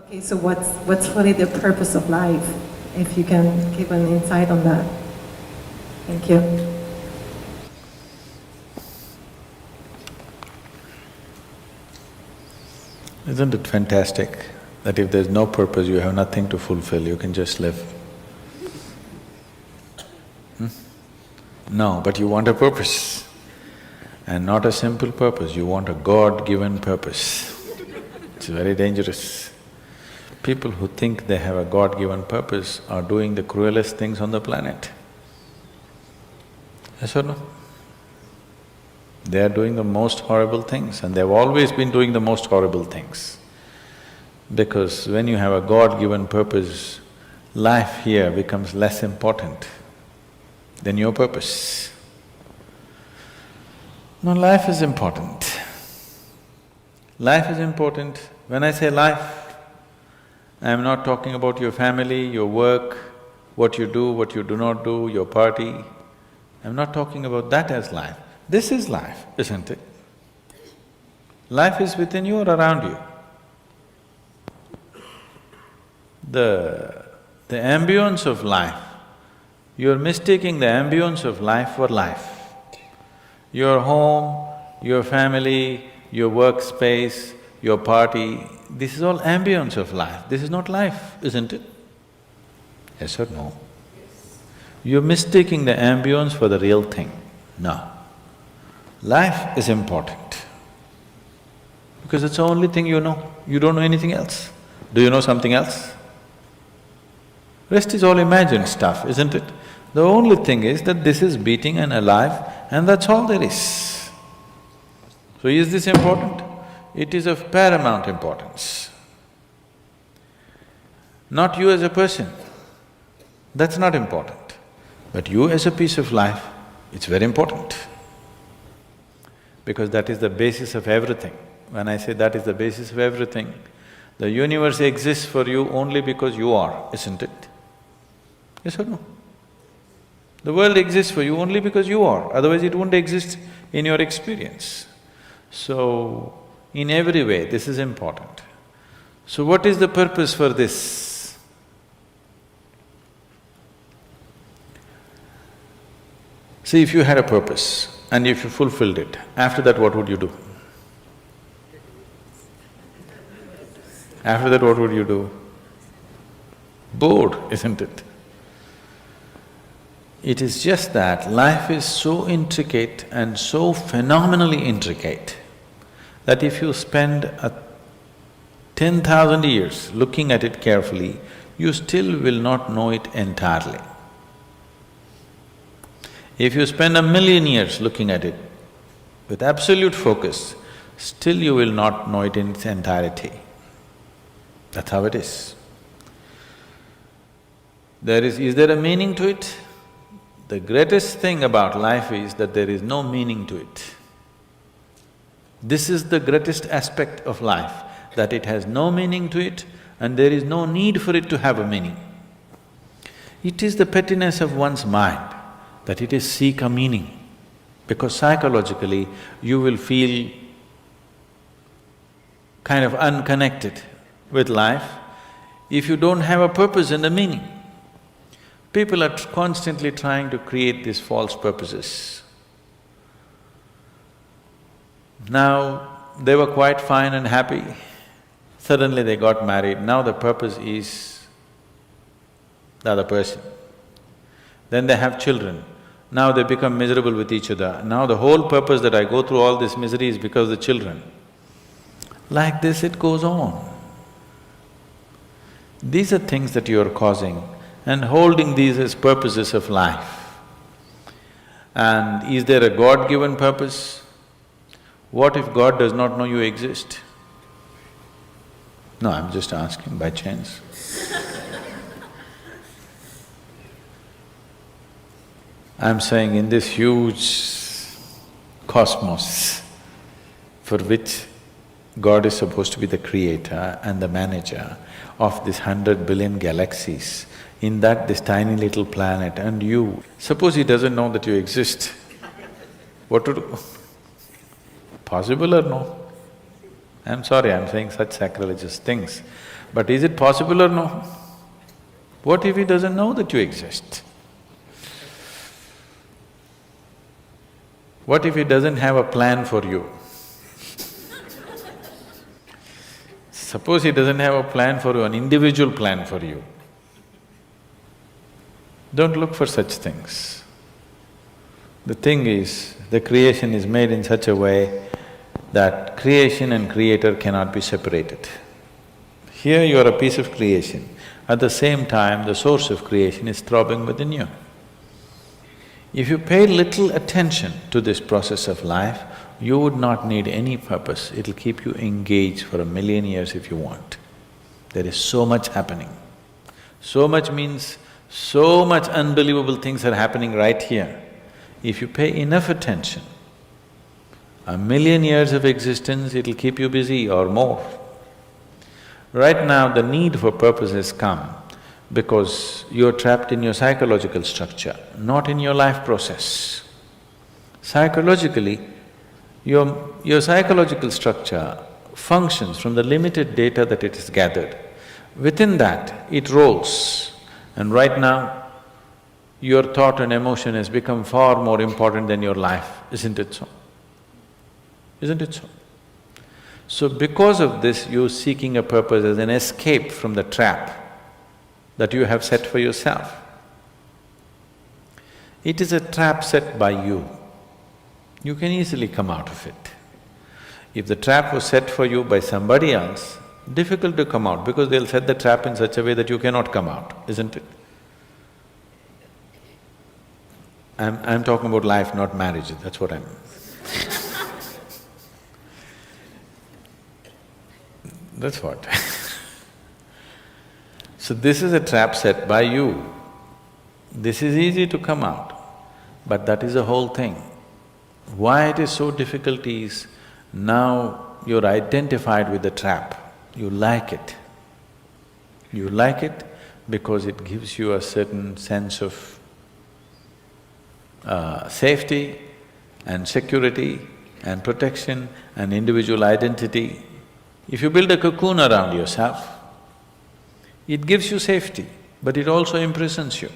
Okay, so what's really the purpose of life? If you can give an insight on that. Thank you. Isn't it fantastic that if there's no purpose, you have nothing to fulfill, you can just live? No, but you want a purpose. And not a simple purpose, you want a God-given purpose. It's very dangerous. People who think they have a God-given purpose are doing the cruelest things on the planet. Yes or no? They are doing the most horrible things, and they've always been doing the most horrible things. Because when you have a God-given purpose, life here becomes less important than your purpose. No, life is important. Life is important. When I say life, I am not talking about your family, your work, what you do not do, your party. I'm not talking about that as life. This is life, isn't it? Life is within you or around you. The ambience of life, you're mistaking the ambience of life for life. Your home, your family, your workspace, your party, this is all ambience of life. This is not life, isn't it? Yes or no? You're mistaking the ambience for the real thing. No. Life is important because it's the only thing you know. You don't know anything else. Do you know something else? Rest is all imagined stuff, isn't it? The only thing is that this is beating and alive and that's all there is. So is this important? It is of paramount importance. Not you as a person, that's not important. But you as a piece of life, it's very important. Because that is the basis of everything. When I say that is the basis of everything, the universe exists for you only because you are, isn't it? Yes or no? The world exists for you only because you are, otherwise it wouldn't exist in your experience. So, in every way, this is important. So what is the purpose for this? See, if you had a purpose and if you fulfilled it, after that what would you do? After that what would you do? Bored, isn't it? It is just that life is so intricate and so phenomenally intricate that if you spend 10,000 years looking at it carefully, you still will not know it entirely. If you spend 1,000,000 years looking at it with absolute focus, still you will not know it in its entirety. That's how it is. Is there a meaning to it? The greatest thing about life is that there is no meaning to it. This is the greatest aspect of life, that it has no meaning to it and there is no need for it to have a meaning. It is the pettiness of one's mind that it is seek a meaning, because psychologically you will feel kind of unconnected with life if you don't have a purpose and a meaning. People are constantly trying to create these false purposes. Now, they were quite fine and happy, suddenly they got married, now the purpose is the other person. Then they have children, now they become miserable with each other. Now the whole purpose that I go through all this misery is because of the children. Like this it goes on. These are things that you are causing and holding these as purposes of life. And is there a God-given purpose? What if God does not know you exist? No, I'm just asking by chance. I'm saying in this huge cosmos for which God is supposed to be the creator and the manager of this 100 billion galaxies, in that this tiny little planet and you, suppose he doesn't know that you exist, what to do? Possible or no? I'm sorry, I'm saying such sacrilegious things, but is it possible or no? What if he doesn't know that you exist? What if he doesn't have a plan for you? Suppose he doesn't have a plan for you, an individual plan for you. Don't look for such things. The thing is, the creation is made in such a way that creation and creator cannot be separated. Here you are a piece of creation, at the same time the source of creation is throbbing within you. If you pay little attention to this process of life, you would not need any purpose, it'll keep you engaged for 1,000,000 years if you want. There is so much happening. So much means so much unbelievable things are happening right here. If you pay enough attention, 1,000,000 years of existence, it'll keep you busy or more. Right now, the need for purpose has come because you're trapped in your psychological structure, not in your life process. Psychologically, your psychological structure functions from the limited data that it has gathered. Within that, it rolls. And right now, your thought and emotion has become far more important than your life, isn't it so? Isn't it so? So because of this, you're seeking a purpose as an escape from the trap that you have set for yourself. It is a trap set by you. You can easily come out of it. If the trap was set for you by somebody else, difficult to come out because they'll set the trap in such a way that you cannot come out, isn't it? I'm talking about life, not marriage, that's what I'm… That's what. So this is a trap set by you. This is easy to come out, but that is the whole thing. Why it is so difficult is, now you're identified with the trap, you like it. You like it because it gives you a certain sense of safety and security and protection and individual identity. If you build a cocoon around yourself, it gives you safety, but it also imprisons you.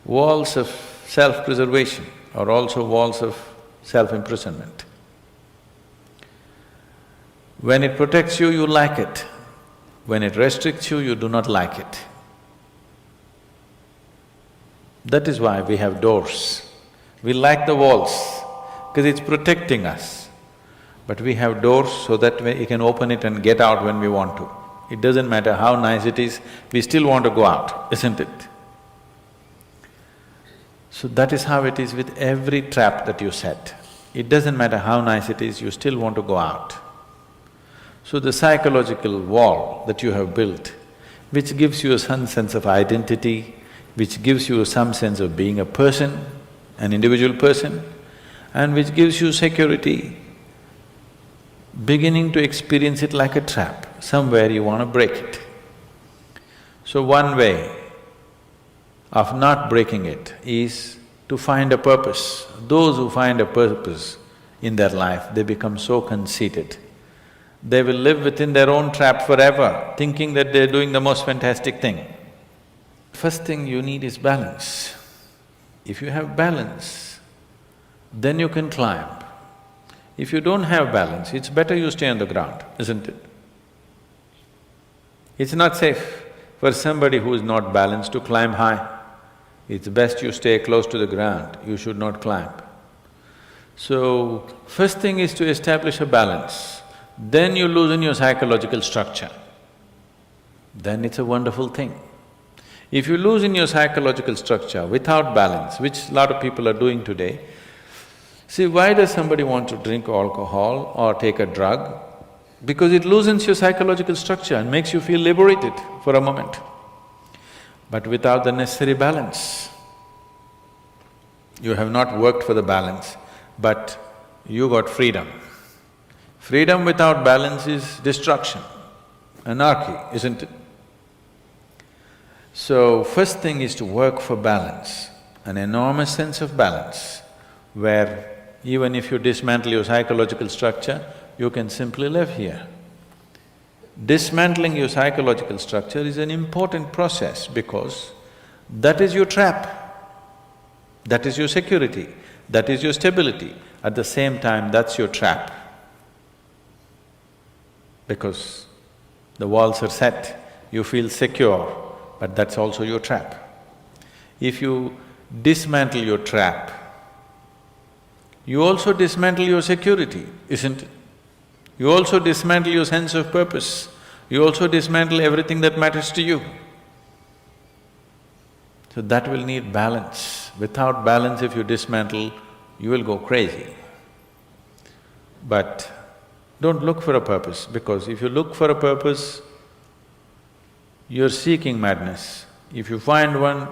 Walls of self-preservation are also walls of self-imprisonment. When it protects you, you like it. When it restricts you, you do not like it. That is why we have doors. We like the walls, because it's protecting us. But we have doors so that we can open it and get out when we want to. It doesn't matter how nice it is, we still want to go out, isn't it? So that is how it is with every trap that you set. It doesn't matter how nice it is, you still want to go out. So the psychological wall that you have built, which gives you some sense of identity, which gives you some sense of being a person, an individual person, and which gives you security, beginning to experience it like a trap, somewhere you want to break it. So one way of not breaking it is to find a purpose. Those who find a purpose in their life, they become so conceited. They will live within their own trap forever, thinking that they're doing the most fantastic thing. First thing you need is balance. If you have balance, then you can climb. If you don't have balance, it's better you stay on the ground, isn't it? It's not safe for somebody who is not balanced to climb high. It's best you stay close to the ground, you should not climb. So, first thing is to establish a balance, then you loosen your psychological structure. Then it's a wonderful thing. If you loosen your psychological structure without balance, which a lot of people are doing today, see, why does somebody want to drink alcohol or take a drug? Because it loosens your psychological structure and makes you feel liberated for a moment. But without the necessary balance, you have not worked for the balance, but you got freedom. Freedom without balance is destruction, anarchy, isn't it? So, first thing is to work for balance, an enormous sense of balance, where even if you dismantle your psychological structure, you can simply live here. Dismantling your psychological structure is an important process because that is your trap. That is your security, that is your stability. At the same time, that's your trap. Because the walls are set, you feel secure, but that's also your trap. If you dismantle your trap, you also dismantle your security, isn't it? You also dismantle your sense of purpose. You also dismantle everything that matters to you. So that will need balance. Without balance, if you dismantle, you will go crazy. But don't look for a purpose, because if you look for a purpose, you're seeking madness. If you find one,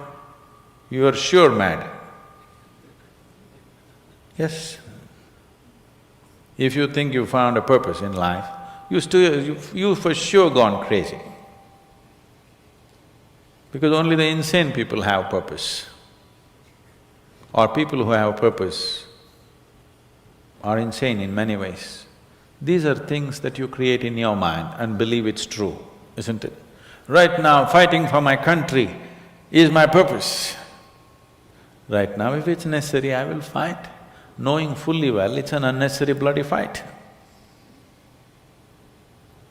you are sure mad. Yes. If you think you found a purpose in life, you for sure gone crazy. Because only the insane people have purpose. Or people who have purpose are insane in many ways. These are things that you create in your mind and believe it's true, isn't it? Right now, fighting for my country is my purpose. Right now, if it's necessary, I will fight, knowing fully well it's an unnecessary bloody fight.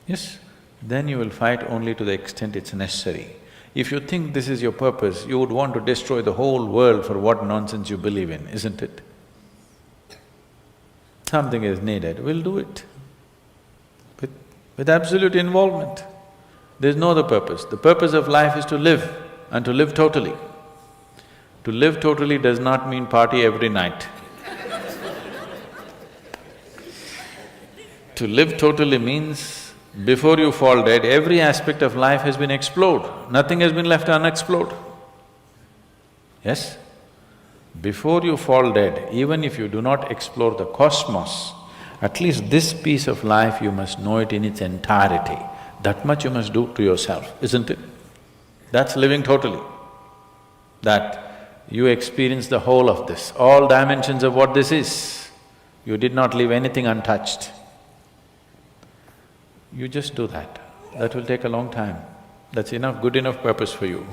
Yes, then you will fight only to the extent it's necessary. If you think this is your purpose, you would want to destroy the whole world for what nonsense you believe in, isn't it? Something is needed, we'll do it. With absolute involvement. There's no other purpose. The purpose of life is to live, and to live totally. To live totally does not mean party every night. To live totally means, before you fall dead, every aspect of life has been explored, nothing has been left unexplored. Yes? Before you fall dead, even if you do not explore the cosmos, at least this piece of life you must know it in its entirety. That much you must do to yourself, isn't it? That's living totally. That you experience the whole of this, all dimensions of what this is. You did not leave anything untouched. You just do that. That will take a long time. That's enough, good enough purpose for you.